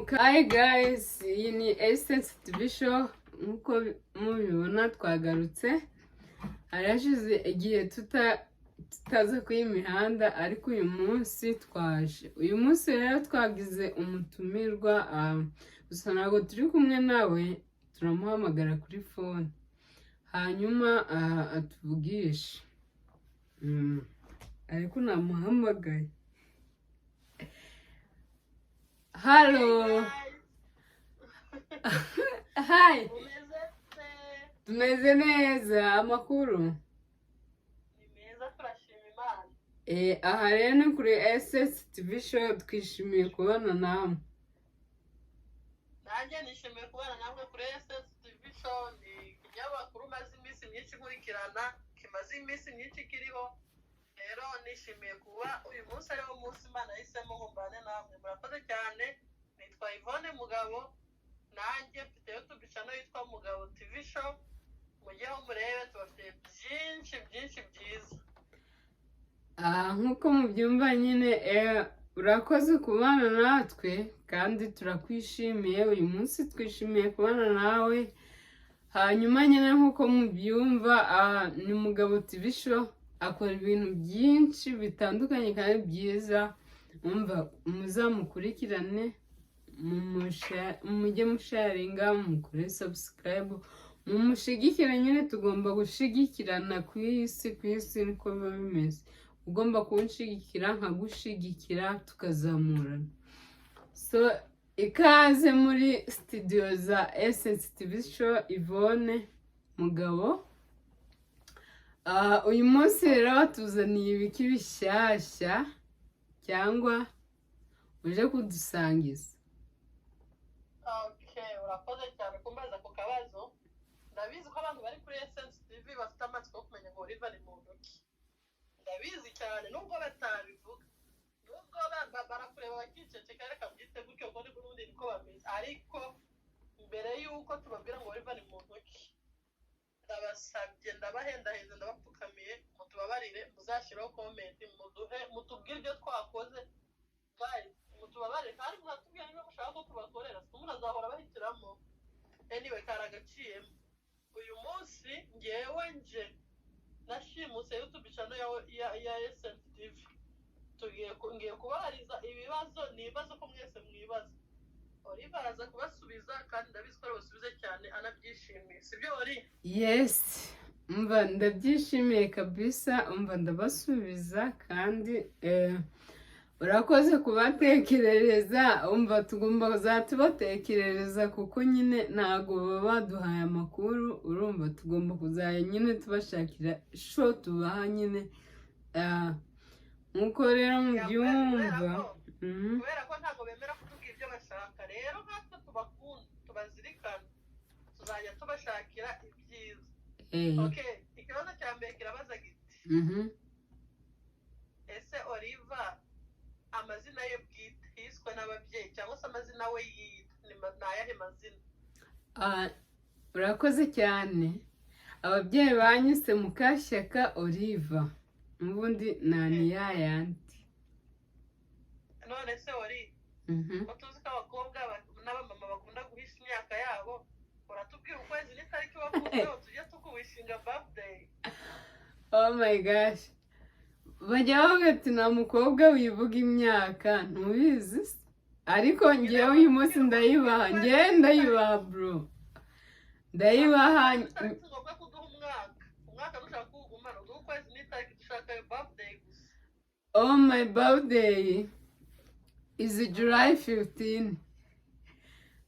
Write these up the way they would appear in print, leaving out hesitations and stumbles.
Hi guys, iyi ni Essence TV show. Nkuko mubibona twagarutse. Harashize igihe tutaza kuri imihanda, ariko uyu munsi twaje. Uyu munsi rero twagize umutumirwa, gusa ntabwo turi kumwe nawe, turamuhamagara kuri phone hanyuma atuvugishe. Ariko namuhamagaye. Hello. Hi. Tumeze neza, amakuru? Ni meza turashima Imana. Aha rero ni kuri Essence TV show, twishimiye kubana namwe. Nanjye nishimiye kubana namwe kuri Essence TV show. Ni ikinyamakuru maze iminsi myinshi nkurikirana, kimaze iminsi myinshi kiriho. Rero nishimiye kuba uyu munsi ariwo munsi Imana yahisemo ngo mbane namwe. Murakoze cyane. Nitwa Yvonne Mugabo. Nanjye mfite YouTube channel yitwa Mugabo TV show. Mujyeho murebe, tubafite byinshi byiza. Nkuko mubyumva nyine, urakoze kubana natwe kandi turakwishimiye. Uyu munsi twishimiye kubana nawe. Hanyuma nyine nkuko mubyumva, ni Mugabo TV show, akora ibintu byinshi bitandukanye kandi byiza. Umva, muzamukurikirane, mujye musharinga, mukore subscribe, mumushigikire. Nyine tugomba gushigikirana ku isi niko biba bimeze. Ugomba kunshigikira nkagushigikira, tukazamurana. So ikaze muri studio za Essence TV show, Yvonne Mugabo. Uyu munsi rero batuzaniye ibiki bishyashya cyangwa uje kudusangiza? Okay, urakoze cyane kumbaza ku kabazo. Ndabizi ko abantu bari kuri Essence TV bafite amatsiko yo kumenya ngo Oliver ni muntu ki. Ndabizi cyane nubwo batabivuga. Nubwo barakureba bakiceceka, reka byite gutyo ngo ni Burundi niko bameze. Ariko mbere yuko tubabwira ngo Oliver ni muntu ki, ndabasabye, ndabahendaheza, ndabapfukamiye, mutubabarire, muzashiraho comment, mutubwire ibyo twakoze. Guys, mutubabarire kandi muzatubwira niba mushaka ko tubakorera. Umuntu azahora bahitiramo. Anyway, karagaciyemo. Uyu munsi ngewe nje nashimuse YouTube channel ya Essence TV. Ngiye kubahariza ibibazo, nibazo ko mwese mwibaza. Oliver araza kubasubiza kandi ndabizi ko basubize cyane, anabyishimiye. Sibyo Oli? Yes. Umva ndabyishimiye kabisa, umva ndabasubiza kandi urakoze kubatekerereza. Umva tugomba kuzatubatekerereza kuko nyine ntago baba baduhaye amakuru. Urumva tugomba kuzaya nyine tubashakira show tubaha nyine. Nkuko rero mubyumva, kubera ko ntago bemera kutubwira ibyo bashaka, rero nkatwe tubakunda, tubazirikana, tuzajya tubashakira ibyiza. Okay, ikibazo cya mbere kirabaza giti, ese Oliver amazina ye bwite yiswe n'ababyeyi cyangwa se amazina we yiyita ni ayahe mazina? Urakoze cyane. Ababyeyi banyise Mukashyaka Oliver, ubundi nani yayandi. None se Oli, ko tuzi ko abakobwa n'abamama bakunda guhisha imyaka yabo, uratubwira ukwezi n'itariki wavuzeho tujye tukuwishinga birthday? Oh my gosh, bajya bavuga ati nta mukobwa wivuga imyaka, ntubizi se? Ariko ngewe uyu munsi ndayibaha, ndayibaha bro, ndayibaha. Tugomba kuduha umwaka dushaka kuwugumana, uduha ukwezi n'itariki dushaka yo birthday gusa. Oh, my birthday is July 15.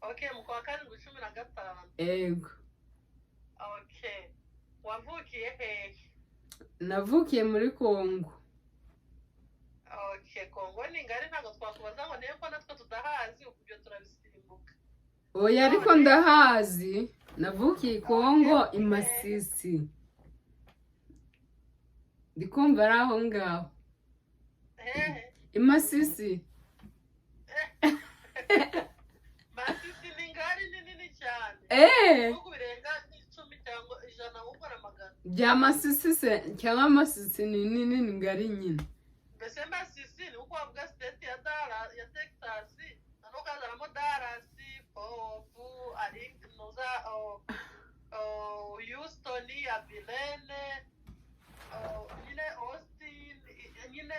Okay, mu kwa karindwi 15. Ego. Okay, wavukiye hehe? Navukiye muri Congo. Okay, Congo ni ngari, ntabwo twakubaza ngo niyo ko natwe tudahazi, ukubyo turabisimbuka. Oya, ariko ndahazi. Navukiye Congo, Imasisi. Ndikumva ari aho ngaho. Imasisi. Masisi ni ngari, ni nini cyane. Ubu birenga 10 cyangwa 100 ahubwo n'amagana. Bya Masisi se cyangwa Masisi ni nini ngari nyine. Mbese Masisi ni uko wavuga state ya Texas, na no kazaramo Dallas. Houston, Abilene, nyine Austin, nyine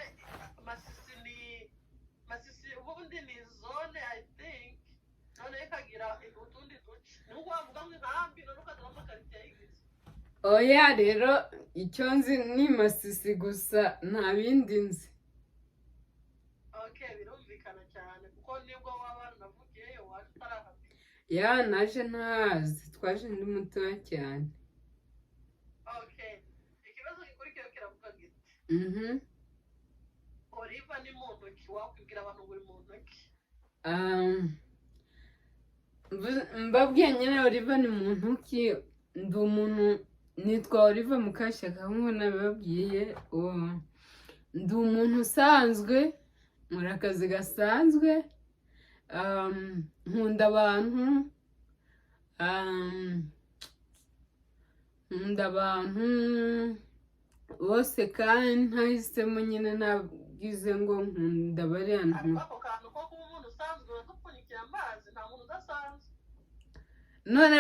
Masisi ubundi ni zone I think, none ikagira utundi duce nubwo wavuga ngo inkambi none ukagira amakarita y'igize. oya rero icyo nzi ni Masisi gusa nta bindi nzi. Okay, birumvikana cyane kuko nibwo waba waranavugiyeyo waje utarahamenya. Ya naje ntazi, twaje ndi mutoya cyane. Okay, ikibazo gikurikiyeho kiravuga giti Oliva ni muntu ki? Wakwibwira abantu ngo uri muntu ki? Mbabwiye nyine Oliva ni muntu ki, ndi umuntu nitwa Oliva Mukashyaka nk'uko nabibabwiye. Ndi umuntu usanzwe, nkora akazi gasanzwe, nkunda abantu, nkunda abantu bose kandi ntahisemo nyine ntabwize ngo nkunda bariya Ariko ako kantu ko kuba umuntu usanzwe uradupfunyikira amazi nta muntu udasanzwe. none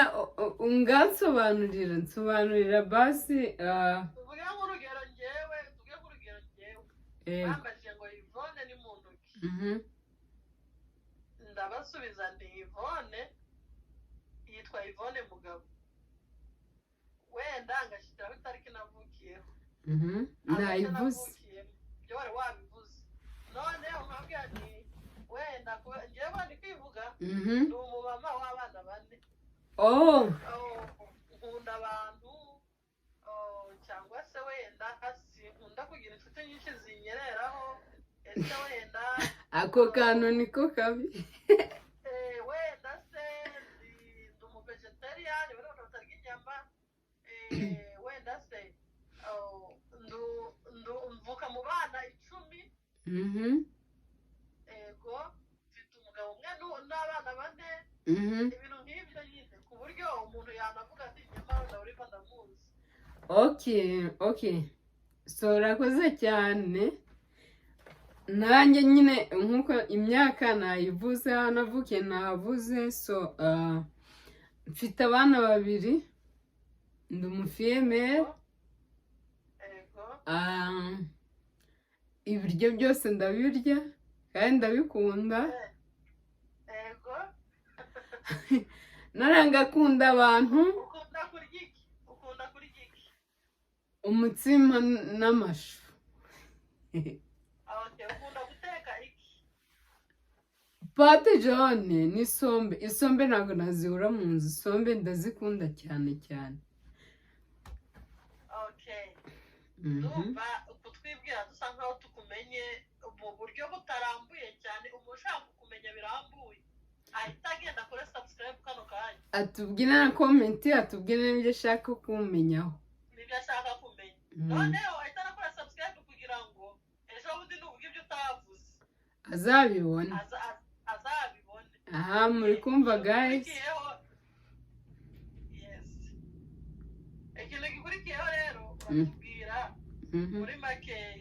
nsobanurira basi. Tuvuge nk'urugero njyewe, bambajije ngo Yvonne ni muntu ki? Ndabasubiza ndi Yvonne, yitwa Yvonne Mugabo, wenda ngashyiraho itariki navukiyeho, nayivuze ibyo wari wabivuze, none nkabwira nti wenda njyewe ndi kwivuga ndi umumama w'abana 4. Nkunda abantu, cyangwa se wenda sinkunda kugira inshuti nyinshi zinyereraho, ese wenda ako kantu niko kabi. wenda se ndi umuvegetarian, wenda batarya inyama, wenda se mvuka mu bana 10. Ego mfite umugabo umwe n'abana 4. Ibintu nk'ibyo nyine ku buryo umuntu yanavuga ati nyamara ndaburiva ndamuzi. Okay, so urakoze cyane. Nanjye nyine nk'uko imyaka nayivuze, navukiye navuze, so mfite abana 2, ndi umufiyemeri. Ibiryo byose ndabirya kandi ndabikunda. Ngakunda abantu. Ukunda kurya iki? Umutsima n'amashu. Ukunda guteka iki? Pate jone n'isombe. Isombe ntabwo nazibura mu nzu, isombe ndazikunda cyane cyane. Ndumva kutwibwira dusa nkaho tukumenye mu buryo butarambuye cyane. Umuntu ushaka kukumenya birambuye ahita agenda kuri subscribe kano kanya, atubwire na comment, atubwire n'ibyo ashaka kumenyaho, n'ibyo ashaka kumenya. Noneho ahita akora subscribe kugira ngo ejo bundi nuvuga ibyo utavuze azabibone. Aha muri kumva guys. Ikintu gikurikiyeho rero uratubwira muri makeya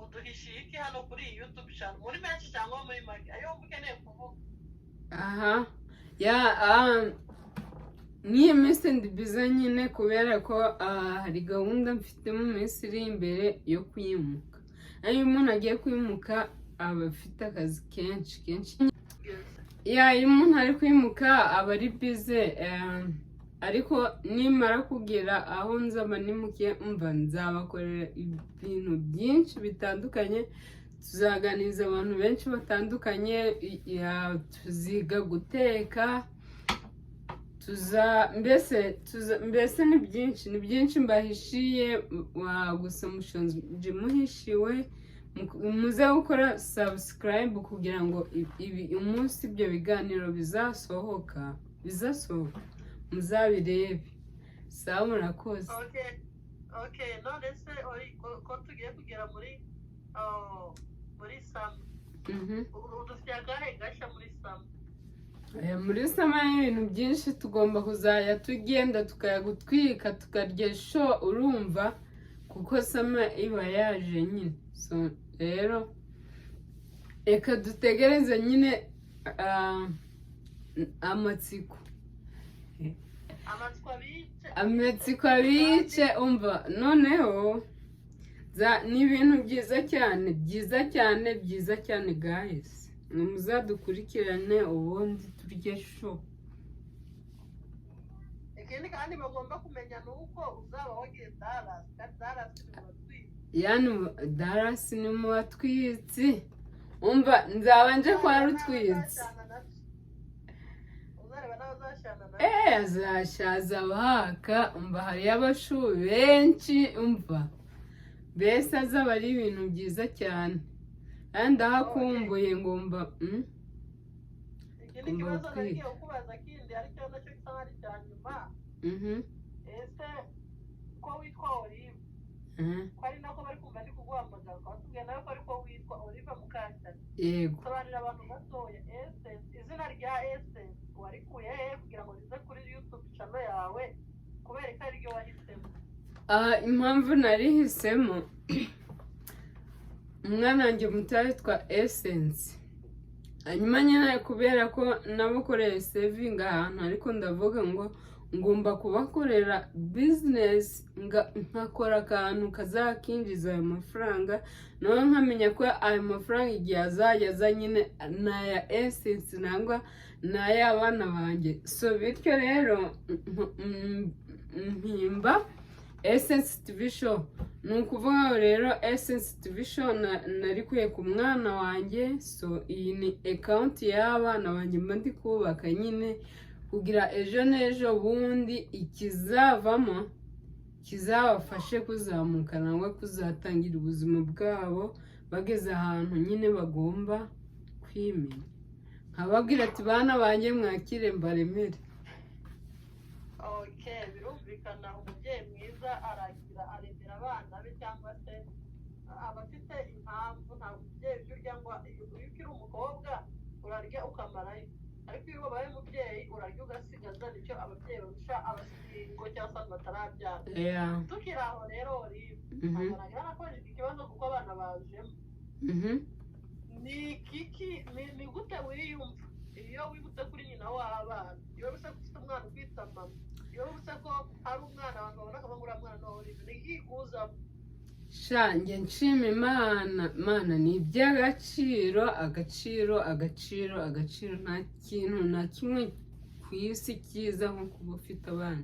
uduhishiye iki hano kuri iyi YouTube channel, muri menshi cyangwa muri make, ayo ukeneye kuvuga. N'iyi minsi ndi biza nyine kubera ko hari gahunda mfite mu minsi iri imbere yo kwimuka. Iyo umuntu agiye kwimuka aba afite akazi kenshi. Iyo umuntu ari kwimuka aba ari bize, ariko nimara kugera aho nzaba nimukiye nzabakorera ibintu byinshi bitandukanye. Tuzaganiriza abantu benshi batandukanye, tuziga guteka, mbese ni byinshi mbahishiye. Gusa mushonje muhishiwe, muze gukora subscribe kugira ngo umunsi ibyo biganiro bizasohoka muzabirebe. Sawa, murakoze. None se ko tugiye kugera muri sama, udufite agahe gashya muri sama? Muri sama ibintu byinshi tugomba kuzajya tugenda tukayagutwika tukarya sho, urumva, kuko sama iba yaje nyine. So rero reka dutegereze nyine amatsiko. amatsiko abice amatsiko abice umva noneho ni ibintu byiza cyane byiza cyane byiza cyane guys muzadukurikirane ubundi turye sho. ikindi kandi bagomba kumenya ni uko uzaba wagiye Dallas kandi Dallas ni mu batwitsi yani Dallas ni mu batwitsi umva nzaba nje kwa rutwitsi uzareba nawe uzashana na azashaza abahaka umva hariyo abashu benshi umva mbese azaba ari ibintu byiza cyane kandi ahakumbuye ngomba ikindi kibazo nagiye kukubaza kindi aricyo nacyo gisa nk'ari icya nyuma ese ko witwa Olive ko ari nako bari kumva ndi kuguhamagara ukatubwira nawe ko ariko witwa Olive Mukashyaka yego sobanurira abantu gatoya izina rya Essence warikuye he kugira ngo rize kuri YouTube channel yawe kubera ko ariryo wahisemo impamvu narihisemo umwana wanjye muto yitwa Essence hanyuma nyine kubera ko nabukoreye saving ahantu ariko ndavuga ngo ngomba kubakorera business nkakora akantu kazakinjiza ayo mafaranga nawe nkamenya ko ayo mafaranga igihe azajya aza nyine n'aya Essence nangwa n'ay'abana banjye so bityo rero mpimba Essence TV show ni ukuvuga ngo rero Essence TV show narikuye ku mwana wanjye so iyi ni account y'abana banjye mba ndi kubaka nyine kugira ejo n'ejo bundi ikizavamo kizabafashe kuzamuka nawe kuzatangira ubuzima bwabo bageze ahantu nyine bagomba kwimenya nkababwira ati bana banjye mwakire mbaremere. birumvikana umubyeyi mwiza aremera abana be cyangwa se abafite impamvu nta mubyeyi urya ngo iyo ukiri umukobwa urarya ukamarayo ariko iyo wabaye umubyeyi urarya ugasigaza nicyo ababyeyi barusha abasigo cyangwa se batarabyara tukiri aho rero Olive ntabwo nagira nakoresheje ikibazo kuko abana bajemo ni gute wiyumva iyo wibutse kuri nyina w'abana iyo wibutse ko ufite umwana ukwita mama iyo wibutse ko hari umwana abantu babona akavuga ngo uriya mwana ni Olive ni ikikuzamo shange nshima imana ni iby'agaciro agaciro nta kintu na kimwe ku isi cyiza nko kuba ufite abana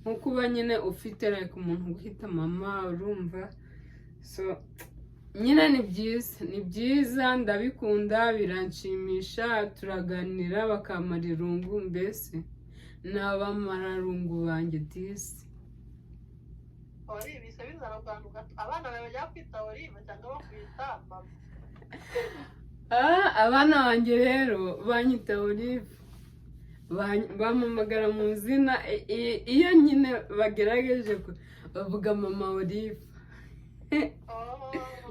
nko kuba nyine ufite like umuntu guhita mama urumva so nyine ni byiza ndabikunda biranshimisha turaganira bakamara irungu mbese ni abamararungu banjye disi Olive bisa bizana akantu gato abana bawe bajya kwita Olive cyangwa bakwita mama abana banjye rero banyita Olive bampamagara mu izina iyo nyine bagerageje bavuga mama Olive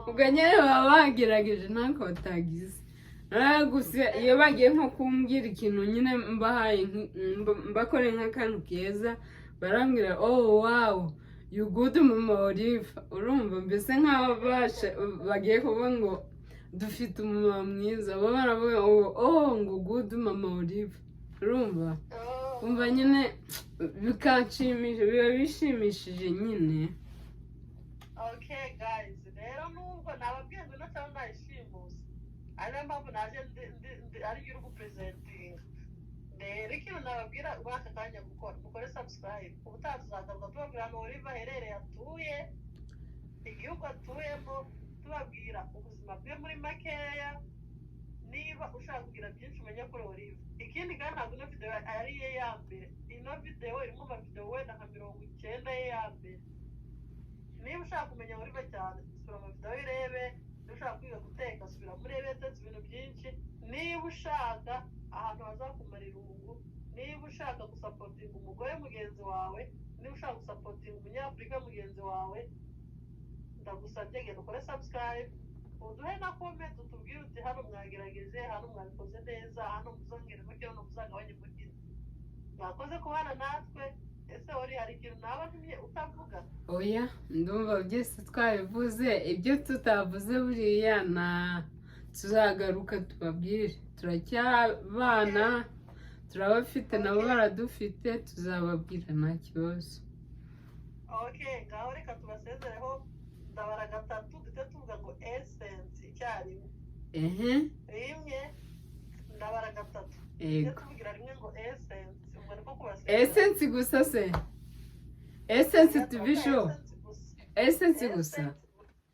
ubwo nyine baba bagerageje ntako batagize gusa iyo bagiye nko kumbwira ikintu nyine mbahaye mbakore nk'akantu keza barambwira oh wow you good mama Olive urumva mbese nk'aho bagiye kuvuga ngo dufite umumama mwiza bo baravuga ngo good mama Olive urumva umva nyine bikanshimisha biba bishimishije nyine. Okay guys rero nubwo nababwiye ngo nacyo ndayishimuse ari nayo mpamvu naje ariyo uri gupresentinga rero ikintu nababwira ubaka kanya mukore subscribe ubutaha tuzagaruka tubabwira ngo Olive aherereye atuye igihugu atuyemo tubabwira ubuzima bwe muri makeya niba ushaka kugira byinshi umenya kuri Olive ikindi kandi ntabwo ino video ari ye ya mbere ino video irimo amavideo wenda nka 90 ye ya mbere niba ushaka kumenya Olive cyane sura amavideo urebe niba ushaka kwiga guteka subira muri ebetetse ibintu byinshi niba ushaka ahantu hazakumara irungu niba ushaka gusapotinga umugore mugenzi wawe niba ushaka gusapotinga umunyafurika mugenzi wawe ndagusabye genda ukore subscribe uduhe na comment utubwire uti hano mwagerageje hano mwabikoze neza hano muzongere muke hano muzagabanye muke mwakoze kubana natwe ese hari ikintu naba ntumye utavuga oya ndumva byose twabivuze ibyo tutavuze buriya tuzagaruka tubabwire turacyabana turabafite nabo baradufite tuzababwira nta kibazo. Okay, ngaho reka tubasezereho ndabara gatatu duhite tuvuga ngo essence icyarimwe. Rimwe ndabara gatatu duhite tuvugira rimwe ngo essence. Ubwo niko kubasezera. Essence gusa se? Essence tubisho? Essence gusa?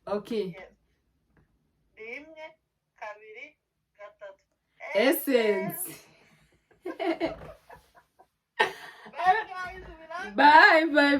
Okay. Rimwe, kabiri, gatatu. Essence. Bye guys, we love you. Bye bye.